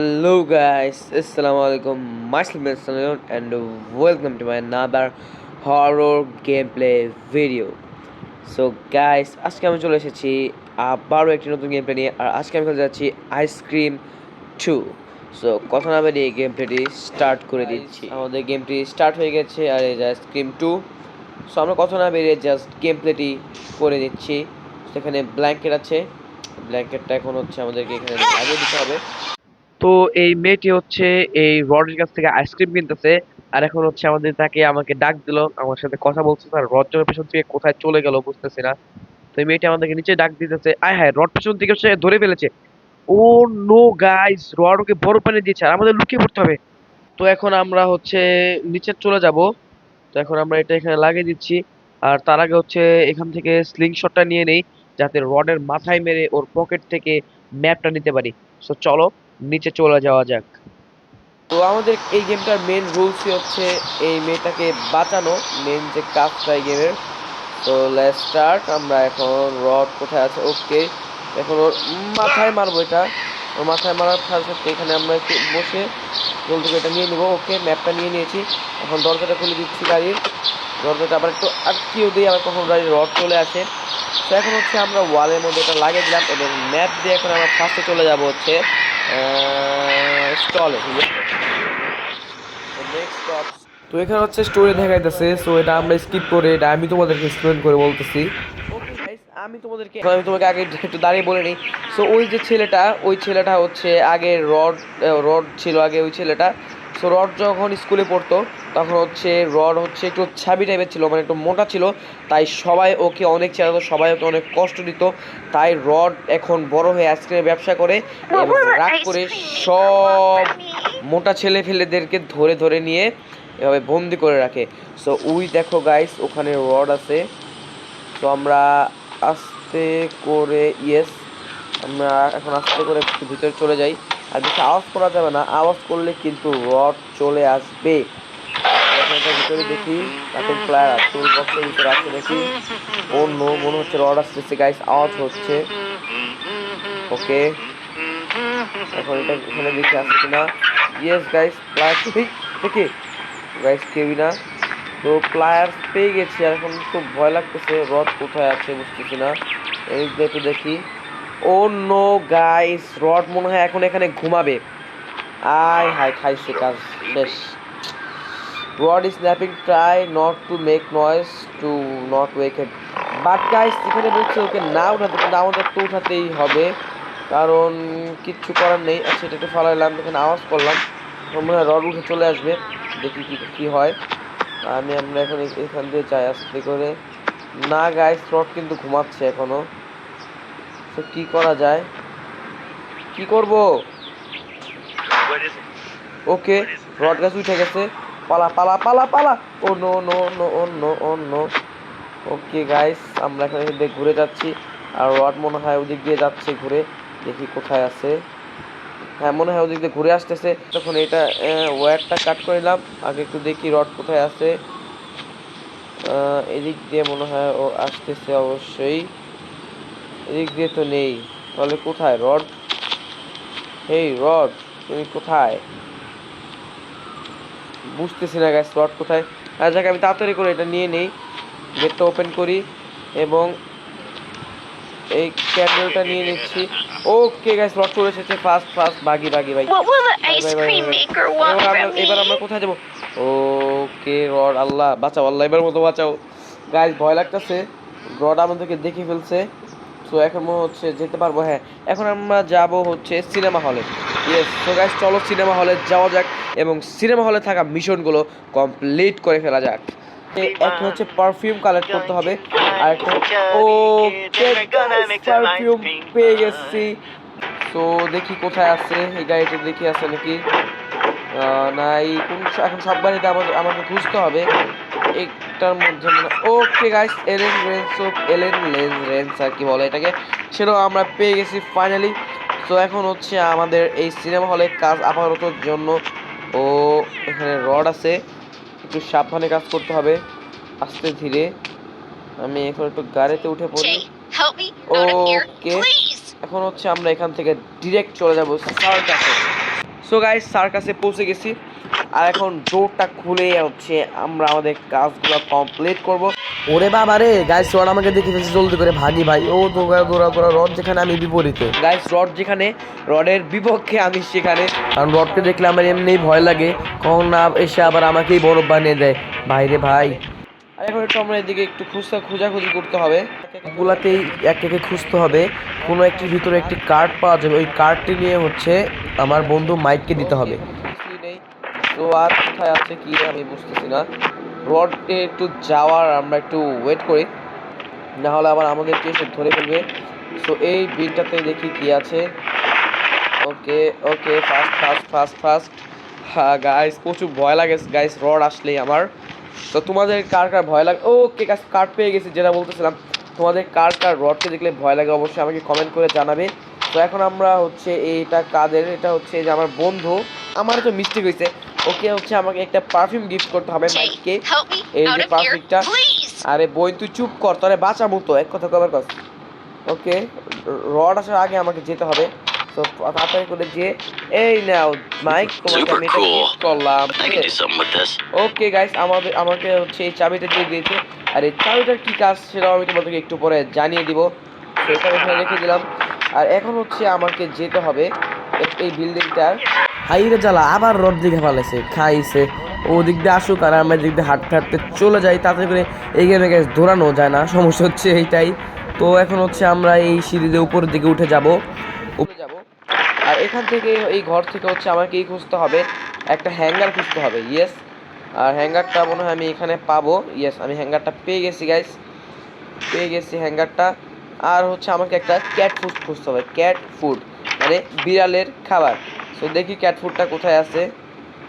Hello guys, Assalamualaikum, myself Salman and welcome to my another horror gameplay video. So guys, আজকে আমি চলে এসেছি আবারও একটি নতুন গেমপ্লে নিয়ে। আর আজকে আমি খেলতে যাচ্ছি আইসক্রিম 2। সো কথা না বেরিয়ে গেমপ্লেটি স্টার্ট করে দিচ্ছি। আমাদের গেমটি স্টার্ট হয়ে গেছে আর এই যে আইসক্রিম 2। সো আমরা কথা না বেরিয়ে জাস্ট গেমপ্লেটি করে দিচ্ছি। সেখানে ব্ল্যাঙ্কেট আছে, ব্ল্যাঙ্কেটটা এখন হচ্ছে আমাদেরকে এখানে লাগিয়ে দিতে হবে। তো এই মেয়েটি হচ্ছে এই রডের কাছ থেকে আইসক্রিম কিনতেছে। আর এখন হচ্ছে আমাকে ডাক দিল, আমার সাথে কথা বলছে। আর রড যখন পেছন থেকে কোথায় চলে গেল বুঝতেছি না। তো এই মেয়েটি আমাদেরকে নিচে ডাক দিতেছে। আয় হায়, রড পেছন থেকে সে ধরে ফেলেছে। ও নো গাইস, রড ওকে বড় পানি দিয়েছে আর আমাদের লুকিয়ে পড়তে হবে। তো এখন আমরা হচ্ছে নিচে চলে যাব। তো এখন আমরা এটা এখানে লাগিয়ে দিচ্ছি। আর তার আগে হচ্ছে এখান থেকে স্লিং শটটা নিয়ে নেই, যাতে রডের মাথায় মেরে ওর পকেট থেকে ম্যাপটা নিতে পারি। সো চলো নিচে চলে যাওয়া যাক। তো আমাদের এই গেমটার মেন রুলসই হচ্ছে এই মেয়েটাকে বাঁচানো, মেন যে কাজটা এই গেমের। তো লেটস স্টার্ট। আমরা এখন রড কোথায় আছে, ওকে এখন ওর মাথায় মারবো। এটা ওর মাথায় মারার সাথে সাথে এখানে আমরা একটু বসে জলদি করে এটা নিয়ে নিবো। ওকে, ম্যাপটা নিয়ে নিয়েছি। এখন দরজাটা খুলে দিচ্ছি গাড়ির। দরজাটা আবার একটু আটকিয়ে দিই, আবার কখন গাড়ির রড চলে আসে। তো এখন হচ্ছে আমরা ওয়ালের মধ্যে এটা লাগিয়ে দিলাম এবং ম্যাপ দিয়ে এখন আমরা ফার্স্টে চলে যাব হচ্ছে স্টলে। ঠিক আছে, তো এখানে হচ্ছে স্টোরি দেখাইতেছে। সো এটা আমরা স্কিপ করে এটা আমি তোমাদেরকে এক্সপ্লেন করে বলতেছি। ওকে গাইস, আমি তোমাকে আগে একটু দাঁড়িয়ে বলে নিই। সো ওই ছেলেটা হচ্ছে আগে রড ছিল আগে ওই ছেলেটা। সো রড যখন স্কুলে পড়তো তখন হচ্ছে রড হচ্ছে একটু ছাবি টাইপের ছিল, মানে একটু মোটা ছিল। তাই সবাই ওকে অনেক চেনাতো, সবাই ওকে অনেক কষ্ট দিত। তাই রড এখন বড় হয়ে আইসক্রিমের ব্যবসা করে এবং রাগ করে সব মোটা ছেলে ফেলেদেরকে ধরে ধরে নিয়ে এভাবে বন্দি করে রাখে। সো ওই দেখো গাইস, ওখানে রড আছে। তো আমরা আস্তে করে আমরা এখন আস্তে করে একটু ভিতরে চলে যাই। আর বেশি আওয়াজ করা যাবে না, আওয়াজ করলে কিন্তু রড চলে আসবে। এটা ভিতরে দেখি কাটিং প্লায়ার টুল বক্সের ভিতরে আছে দেখি। ও নো, মনে হচ্ছে রড আসতেছে গাইস, আওয়াজ হচ্ছে। ওকে, এখন এটা এখানে দেখি আছে কিনা। ইয়েস গাইস, প্লায়ার দেখি গাইস কেউই না। তো প্লায়ার পেয়ে গেছি। আর এখন খুব ভয় লাগতেছে, রড কোথায় আছে বুঝতেছি না। এই একটু দেখি। ও নো গাইস, রড মনে হয় এখন এখানে ঘুমাবে। আয় হাই, খাইছে, কাজ শেষ। Rod is snapping, try not to make noise to not wake it. But guys এখানে বলছে ওকে না উঠাতে, কিন্তু আমাদের তো উঠাতেই হবে, কারণ কিচ্ছু করার নেই। আচ্ছা, এটা একটু ফালাইলাম, এখানে আওয়াজ করলাম, মনে হয় রড উঠে চলে আসবে। দেখি কি হয়। আমরা এখন এখান দিয়ে যাই আস্তে করে। না গাইস, রড কিন্তু ঘুমাচ্ছে এখনো। তো কি করা যায়, কি করব? ওকে, রড গাছ উঠে গেছে। পালা পালা পালা পালা। ও নো নো নো ও নো ও নো। ওকে গাইস, আমরা এখানে দিয়ে ঘুরে যাচ্ছি। আর রড মনে হয় ওদিক দিয়ে যাচ্ছে ঘুরে। দেখি কোথায় আছে। হ্যাঁ, মনে হয় ওদিক দিয়ে ঘুরে আসতেছে। তখন এটা ওয়্যারটা কাট করে নিলাম। আগে একটু দেখি রড কোথায় আছে। এদিক দিয়ে মনে হয় ও আসতেছে, অবশ্যই এদিক দিয়ে তো নেই। তাহলে কোথায় রড? হেই রড, তুমি কোথায়? বুঝতেছি না গাইস, রড কোথায়। যাক, আমি তাড়াতাড়ি করে এটা নিয়ে নেই, গেটটা ওপেন করি এবং এই ক্যান্ডেলটা নিয়ে নিচ্ছি। ওকে গাইস, রড চলে এসেছে। ফাস্ট ফাস্ট বাগি বাগি ভাই। এবার আমরা কোথায় যাবো? ওকে রড, আল্লাহ বাঁচাও, আল্লাহ এবার মতো বাঁচাও। গাইস ভয় লাগতেছে, রড আমাদেরকে দেখে ফেলছে। সো এখন মনে হচ্ছে যেতে পারবো। হ্যাঁ, এখন আমরা যাব হচ্ছে সিনেমা হলে। ইয়েস, তো গাইস চলো সিনেমা হলে যাওয়া যাক এবং সিনেমা হলে থাকা মিশনগুলো কমপ্লিট করে ফেলা যাক। একটা হচ্ছে পারফিউম কালেক্ট করতে হবে, আর একটা পারফিউম পেয়ে গেছি। তো দেখি কোথায় আছে এই গাড়িটা, দেখি আছে নাকি নাই। এখন সব গাড়িতে আমাকে খুঁজতে হবে একটার মধ্যে। ওকে গাইস, এলেন রেন্স আর কি বলে এটাকে, সেটাও আমরা পেয়ে গেছি ফাইনালি। তো এখন হচ্ছে আমাদের এই সিনেমা হলে কাজ আপাতত জন্য। ও এখানে রড আছে, একটু সাবধানে কাজ করতে হবে, আস্তে ধীরে। আমি এখন একটু গাড়িতে উঠে পড়ি। ওকে, এখন হচ্ছে আমরা এখান থেকে ডিরেক্ট চলে যাবো সার্কাসে। সো গাইস সার্কাসে পৌঁছে গেছি, আর এখন ডোরটা খুলে হচ্ছে আমরা আমাদের কাজগুলো কমপ্লিট করব। ওরে বাবা রে গাইস, রড আমাকে দেখে ফেলছে, জলদি করে ভাগি ভাই। ও দৌড়া দৌড়া দৌড়া, রড যেখানে আমি বিপরীতে গাইস, রড যেখানে রডের বিপক্ষে আমি সেখানে, কারণ রডকে দেখলে আমার এমনিই ভয় লাগে, কখন না এসে আবার আমাকেই বরফ বানিয়ে দেয় ভাই রে ভাই। আর এখন একটু আমরা এদিকে একটু খোঁজাখুঁজি করতে হবে, গুলাতেই এক একে খুঁজতে হবে, কোনো একটির ভিতরে একটি কার্ড পাওয়া যাবে, ওই কার্ডটি নিয়ে হচ্ছে আমার বন্ধু মাইককে দিতে হবে। তো আর কোথায় আছে কি আমি বুঝতেছি না, রডে একটু যাওয়ার আমরা একটু ওয়েট করি, না হলে আবার আমাদেরকে এসে ধরে ফেলবে। সো এই বিলটাতে দেখি কি আছে। ওকে ওকে, ফাস্ট ফাস্ট ফাস্ট ফাস্ট। হ্যাঁ গাইস, প্রচুর ভয় লাগে গাইস রড আসলেই আমার। তো তোমাদের কার কার ভয় লাগে, ওকে গাইস কার্ড পেয়ে গেছি, যেটা বলতেছিলাম, তোমাদের কার কার রডকে দেখলে ভয় লাগে অবশ্যই আমাকে কমেন্ট করে জানাবে। তো এখন আমরা হচ্ছে এইটা কাদের, এটা হচ্ছে যে আমার বন্ধু, আমার তো মিস্টেক হয়েছে, ওকে হচ্ছে আমাকে একটা পারফিউম গিফট করতে হবে মাইককে, এই যে পারফিউমটা। আরে বোন তুই চুপ কর, তোরে বাঁচাবো তো, এক কথা কবার কর। ওকে, রড আসার আগে আমাকে যেতে হবে, তো তাড়াতাড়ি করে যে এই নাও মাইক, তোমাকে আমি এটা গিফট করলাম। ওকে গাইস, আমাকে হচ্ছে এই চাবিটা দিয়ে দিয়েছে, আর এই চাবিটার কি কাজ সেটাও আমি তোমাদেরকে একটু পরে জানিয়ে দিব। সেটা এখানে রেখে দিলাম, আর এখন হচ্ছে আমাকে যেতে হবে এই বিল্ডিংটার। হাইরে জ্বালা, আবার রড দিকে ফেলেছে, খাইছে। ও দিক দিয়ে আসুক আর আমরা দিক দিয়ে হাঁটতে হাঁটতে চলে যাই, তাড়াতাড়ি করে এই গেমে গ্যাস দৌড়ানো যায় না, সমস্যা হচ্ছে এইটাই। তো এখন হচ্ছে আমরা এই সিঁড়ি দিয়ে উপরের দিকে উঠে যাব, আর এখান থেকে এই ঘর থেকে হচ্ছে আমাকে এই খুঁজতে হবে, একটা হ্যাঙ্গার খুঁজতে হবে। ইয়েস, আর হ্যাঙ্গারটা মনে হয় আমি এখানে পাবো। ইয়েস, আমি হ্যাঙ্গারটা পেয়ে গেছি গাইস, পেয়ে গেছি হ্যাঙ্গারটা। আর হচ্ছে আমাকে একটা ক্যাট ফুড খুঁজতে হবে, ক্যাট ফুড মানে বিড়ালের খাবার। তো দেখি ক্যাট ফুডটা কোথায় আছে,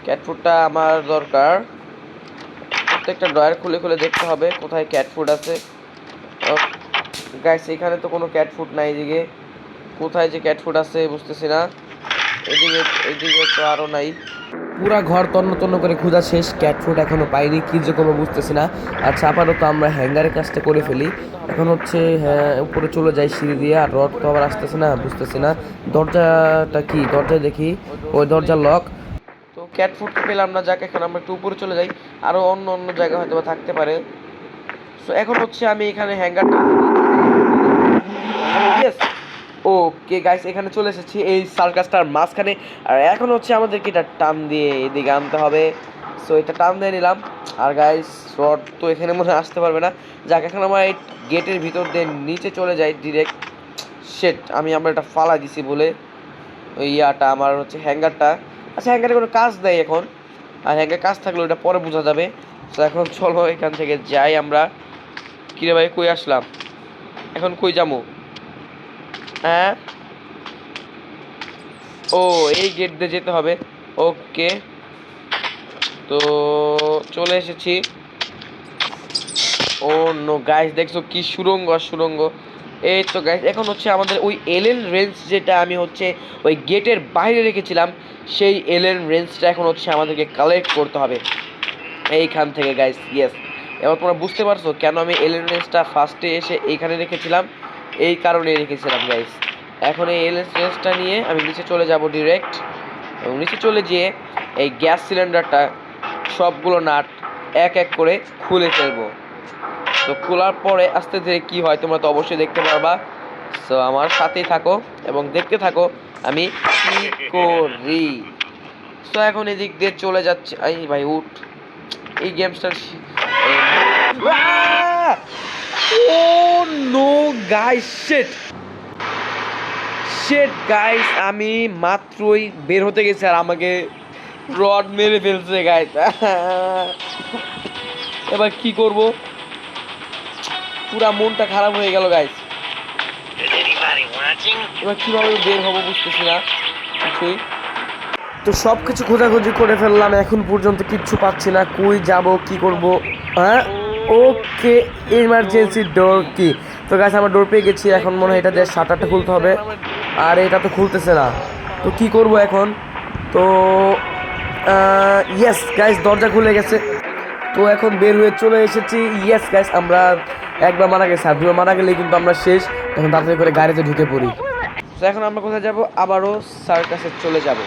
ক্যাট ফুডটা আমার দরকার। প্রত্যেকটা ড্রয়ার খুলে খুলে দেখতে হবে কোথায় ক্যাট ফুড আছে। গাইস এখানে তো কোনো ক্যাট ফুড নাই, এদিকে কোথায় যে ক্যাট ফুড আছে বুঝতেছি না, এদিকে তো আরও নাই। পুরা ঘর তন্ন তন্ন করে খোঁজা শেষ, ক্যাট ফুড এখনো পাইনি, কি যে করবো বুঝতেছি না। আচ্ছা আপাতত আমরা হ্যাঙ্গারের কাজটা করে ফেলি, এখন হচ্ছে হ্যাঁ উপরে চলে যাই সিঁড়ি দিয়ে, আর রড তো আবার আসতেছে না, বুঝতেছি না। দরজাটা কি, দরজায় দেখি ওই দরজার লক। তো ক্যাট ফুড পেলাম না, যাক এখন আমরা একটু উপরে চলে যাই, আরও অন্য অন্য জায়গা হয়তো বা থাকতে পারে। তো এখন হচ্ছে আমি এখানে হ্যাঙ্গারটা, ইয়েস ওকে গাইস এখানে চলে এসেছি এই সার্কাসটার মাঝখানে, আর এখন হচ্ছে আমাদেরকে এটা টান দিয়ে এদিকে আনতে হবে। সো এটা টান দিয়ে নিলাম, আর গাইস রড তো এখানে মনে আসতে পারবে না, যাক এখন আমার এই গেটের ভিতর দিয়ে নিচে চলে যাই ডিরেক্ট। শেট, আমরা এটা ফালা দিছি বলে ওই ইয়াটা আমার হচ্ছে হ্যাঙ্গারটা। আচ্ছা হ্যাঙ্গারে কোনো কাজ নেই এখন, আর হ্যাঙ্গার কাজ থাকলে ওটা পরে বোঝা যাবে। তো এখন চলো এখান থেকে যাই আমরা। কিরে ভাই কই আসলাম, এখন কই যাবো? হ্যাঁ ও এই গেট দিয়ে যেতে হবে, ওকে তো চলে এসেছি। ও নো গাইস, দেখছো কি সুড়ঙ্গ আর সুড়ঙ্গ। এই তো গাইস এখন হচ্ছে আমাদের ওই এলেন রেঞ্জ যেটা আমি হচ্ছে ওই গেটের বাইরে রেখেছিলাম, সেই এলেন রেঞ্জটা এখন হচ্ছে আমাদেরকে কালেক্ট করতে হবে এইখান থেকে গাইস। ইয়েস, এবার তোমরা বুঝতে পারছো কেন আমি এলেন রেঞ্জটা ফার্স্টে এসে এইখানে রেখেছিলাম, এই কারণে রেখেছিলাম গাইস। এখন এই এলেন রেঞ্জটা নিয়ে আমি নিচে চলে যাব ডিরেক্ট, এবং নিচে চলে যেয়ে এই গ্যাস সিলিন্ডারটা সবগুলো নাট এক এক করে খুলে ফেলবো। তো খোলার পরে আস্তে ধীরে কি হয় তোমরা তো অবশ্যই দেখতে পারবা। সো আমার সাথেই থাকো এবং দেখতে থাকো আমি কি করি। সো এখন এদিক দিয়ে চলে যাচ্ছে, এই ভাই উঠ, এই গেমসটার ও নো গাইস, শিট গাইস, আমি মাত্রই বের হতে গেছি আর আমাকে রড মেরে ফেলছে গাইস। এবার কি করব, পুরা মনটা খারাপ হয়ে গেল গাইস। এবার কিভাবে বের হবো বুঝতেছি না কিছুই। তো সব কিছু খোঁজাখুঁজি করে ফেললাম, এখন পর্যন্ত কিচ্ছু পাচ্ছি না, কই যাব কি করব। হ্যাঁ ওকে, ইমার্জেন্সি ডোর কি। তো গাইস আমরা ডোর পেয়ে গেছি, এখন মনে হয় এটা দিয়ে শাটারটা খুলতে হবে, আর এটা তো খুলতেছে না, তো কি করব এখন। তো ইয়েস গাইস দরজা খুলে গেছে, তো এখন বের হয়ে চলে এসেছি। ইয়েস গাইস, আমরা একবার মারা গেছি, আর দুবার মারা গেলেই কিন্তু আমরা শেষ, তখন তাড়াতাড়ি করে গাড়িতে ঢুকে পড়ি। তো এখন আমরা কোথায় যাব, আবারও সার্কাসে চলে যাব।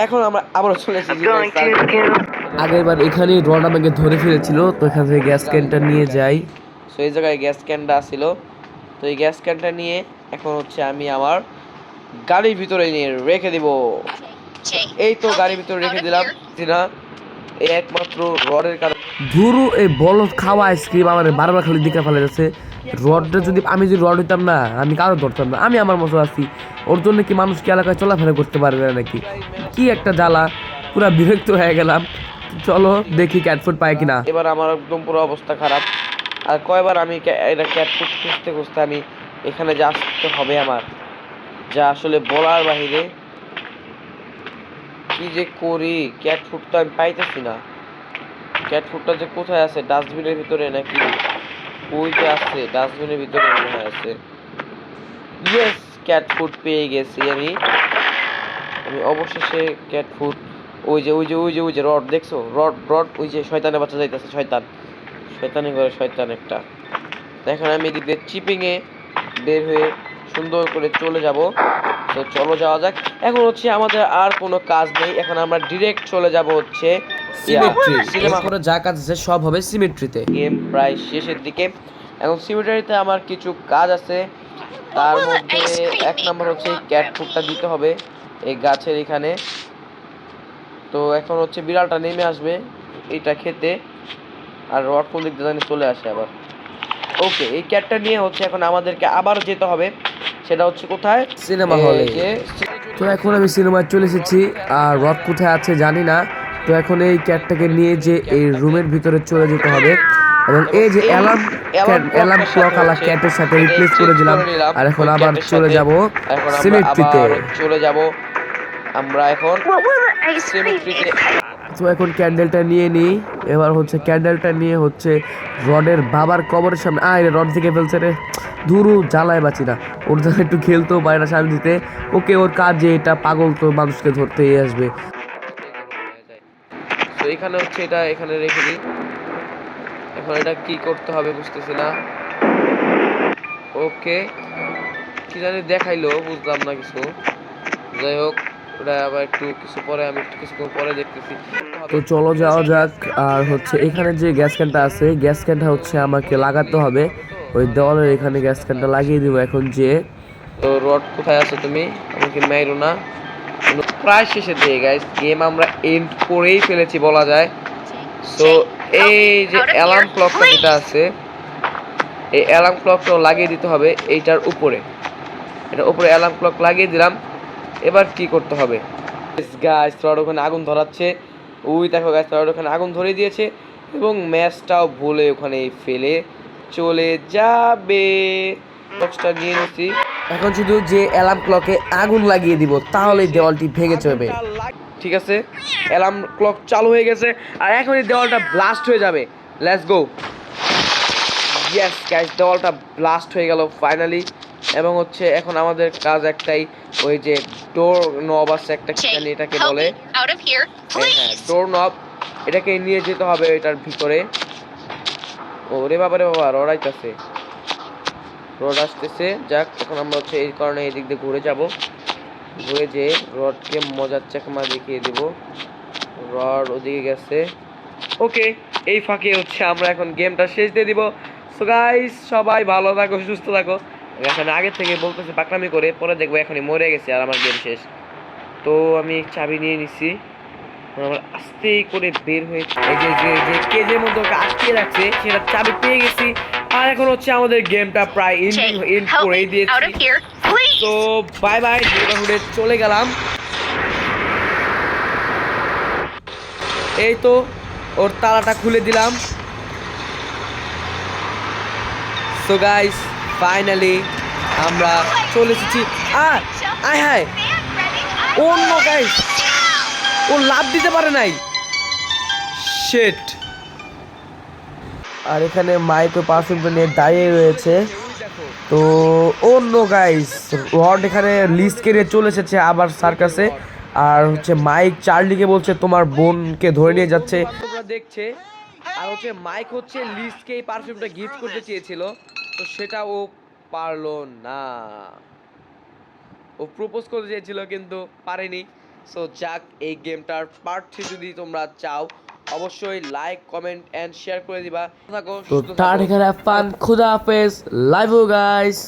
এখন আমরা আবারও চলে এসেছি আগের বার এখানে রড আমাকে ধরে ফেলেছিল, তো এখান থেকে গ্যাস ক্যানটা নিয়ে যাই। সো এই জায়গায় গ্যাস ক্যানটা ছিল, তো এই গ্যাস ক্যানটা নিয়ে এখন হচ্ছে আমি আমার গাড়ির ভিতরে নিয়ে রেখে দিব। এই তো গাড়ির ভিতরে রেখে দিলাম না, এই একমাত্র রডের কারণে। ধুরু এই বলদ খাওয়া আইসক্রিম আমার বারবার খালি দিকে ফেলে যাচ্ছে। রডটা যদি আমি যদি রড হইতাম না, আমি কারো ধরতাম না, আমি আমার মতো আছি। ওর জন্য কি মানুষ কি এলাকায় চলাফেরা করতে পারবে না নাকি? কি একটা জ্বালা, পুরা বিরক্ত হয়ে গেলাম। চলো দেখি ক্যাটফুড পাই কিনা। এবার আমার একদম পুরো অবস্থা খারাপ। আর কয়বার আমি এটা ক্যাটফুড খুঁজতে খুঁজতে আমি এখানে যে আসতে হবে আমার, যা আসলে বলার বাহিরে। কি যে করি, ক্যাট ফুডটা আমি পাইতেছি না। ক্যাট ফুডটা যে কোথায় আছে, ডাস্টবিনের ভিতরে নাকি ওই যে আছে ডাস্টবিনের ভিতরে মনে হয় আছে। ইয়েস, ক্যাট ফুড পেয়ে গেছি আমি। আমি অবশেষে ক্যাট ফুড, ওই যে ওই যে ওই যে ওই যে রড দেখছো, রড রড ওই যে শয়তানের বাচ্চা যাইতেছে, শয়তান শয়তানি করে শয়তান একটা। এখন আমি এদিক দিয়ে চিপিংয়ে বের হয়ে সুন্দর করে চলে যাব। তো চলো যাওয়া যাক। এখন হচ্ছে আমাদের আর কোনো কাজ নেই, এখন আমরা ডিরেক্ট চলে যাব হচ্ছে সিমেট্রি। সিনেমা করে যা কাজ আছে সব হবে সিমেট্রিতে। গেম প্রায় শেষের দিকে। এখন সিমেট্রিতে আমার কিছু কাজ আছে, তার মধ্যে এক নম্বর হচ্ছে ক্যাট ফুডটা দিতে হবে এই গাছের এখানে। তো এখন হচ্ছে বিড়ালটা নেমে আসবে এইটা খেতে, আর রড কোন দিক দিয়ে চলে আসে আবার। ওকে, এই ক্যাটটা নিয়ে হচ্ছে এখন আমাদেরকে আবার যেতে হবে, সেটা হচ্ছে কোথায়, সিনেমা হলে। তো এখন আমি সিনেমায় চলে এসেছি, আর রড কোথায় আছে জানি না। তো এখন এই ক্যাটটাকে নিয়ে যে এই রুমের ভিতরে চলে যেতে হবে, এবং এই যে অ্যালার্ম ক্লক আলা ক্যাটের সাথে রিপ্লেস করে দিলাম। আর এখন আবার চলে যাব সিমেট্রিতে। চলে যাব আমরা এখন সিমেট্রিতে। তো এখন ক্যান্ডেলটা নিয়ে নিই। এবার হচ্ছে ক্যান্ডেলটা নিয়ে হচ্ছে রডের বাবার কবরের সামনে। রড থেকে ফেলছে রে, ধুরু জ্বালায় বাঁচি না। ওর জন্য একটু খেলতেও পারে না সামনে দিতে। ওকে, ওর কাজ যে এটা, পাগল তো মানুষকে ধরতেই আসবে। তো এখানে হচ্ছে এটা এখানে রেখে দিই। এখন এটা কি করতে হবে বুঝতেছি না। ওকে, কি জানি দেখাইলো, বুঝলাম না কিছু। যাই হোক, ওটা আবার একটু কিছু পরে, আমি কিছুক্ষণ পরে দেখতেছি। তো চলো যাওয়া যাক। আর হচ্ছে এখানে যে গ্যাস ক্যানটা আছে, গ্যাস ক্যানটা হচ্ছে আমাকে লাগাতে হবে ওই দেওয়ালের এখানে। গ্যাস ক্যানটা লাগিয়ে দিব এখন যে। তো রড কোথায় আছে তুমি, আমাকে মাইরো না। প্রায় শেষের দিকে গাইস, গেম আমরা এন্ড করেই ফেলেছি বলা যায়। সো এই যে অ্যালার্ম ক্লকটা যেটা আছে, এই অ্যালার্ম ক্লকটাও লাগিয়ে দিতে হবে এইটার উপরে। এটার উপরে অ্যালার্ম ক্লক লাগিয়ে দিলাম। এবার কি করতে হবে গাইস, রড ওখানে আগুন ধরাচ্ছে। ওই দেখো গাইস, রড ওখানে আগুন ধরে দিয়েছে, এবং ম্যাচটাও ভুলে ওখানে ফেলে চলে যাবে। বক্সটা নিয়ে নিচ্ছি। এখন শুধু যে অ্যালার্ম ক্লকে আগুন লাগিয়ে দিব, তাহলে দেওয়ালটি ভেঙে যাবে। ঠিক আছে, অ্যালার্ম ক্লক চালু হয়ে গেছে, আর এখন এই দেওয়ালটা ব্লাস্ট হয়ে যাবে। Let's go. ইয়েস গাইস, দেওয়ালটা ব্লাস্ট হয়ে গেল ফাইনালি। এবং হচ্ছে এখন আমাদের কাজ একটাই, ওই যে ডোর নব আছে একটা, কি জানি এটাকে বলে, হ্যাঁ ডোর নব, এটাকে নিয়ে যেতে হবে এটার ভিতরে। ওরে বাবা রে বাবা, রড আইতাছে, রড আসতেছে। যাক, এখন আমরা হচ্ছে এই কারণে এই দিক দিয়ে ঘুরে যাব, ঘুরে যে রডকে মজার চাকমা দেখিয়ে দেব। রড ওদিকে গেছে। ওকে, এই ফাঁকে হচ্ছে আমরা এখন গেমটা শেষ দিয়ে দিব। সো গাইস, সবাই ভালো থাকো, সুস্থ থাকো। এখানে আগে থেকে বলতেছে পাকনামি করে, পরে দেখবো এখনই মরে গেছে আর আমার গেম শেষ। তো আমি চাবি নিয়ে নিছি, আমরা আস্তে করে বের হয়ে এই যে যে যে কেজের মধ্যে ওকে আটকে রাখছে সেটা চাবি পেয়ে গেছি। আর এখন হচ্ছে আমাদের গেমটা প্রায় এন্ড করে দিয়েছি। তো বাই বাই, নেইবারহুডে চলে গেলাম। এই তো ওর তালাটা খুলে দিলাম। সো গাইস, ফাইনালি আমরা চলে এসেছি। আয় হায়, অন্য গাইস, ও লাভ দিতে পারে নাই, শিট। আর এখানে মাইক ও পারফিউমটা নিয়ে দাঁড়িয়ে রয়েছে। তো অন্য গাইস, রড এখানে লিস্ট কেড়ে চলে এসেছে আবার সার্কাসে। আর হচ্ছে মাইক চার্লিকে বলছে তোমার বোনকে ধরে নিয়ে যাচ্ছে, তোমরা দেখছে। আর হচ্ছে মাইক হচ্ছে লিস্টকে এই পারফিউমটা গিফট করতে চেয়েছিল, তো সেটা ও পারলো না। ও প্রপোজ করতে চেয়েছিল কিন্তু পারেনি। সো যাক, এই গেমটার পার্ট 3 যদি তোমরা চাও অবশ্যই লাইক কমেন্ট এন্ড শেয়ার করে দিবা। থাকো, তো সুস্থ থাকো। টাটা, হ্যাভ ফান, খুদা হাফেজ, লাভ ইউ গাইস।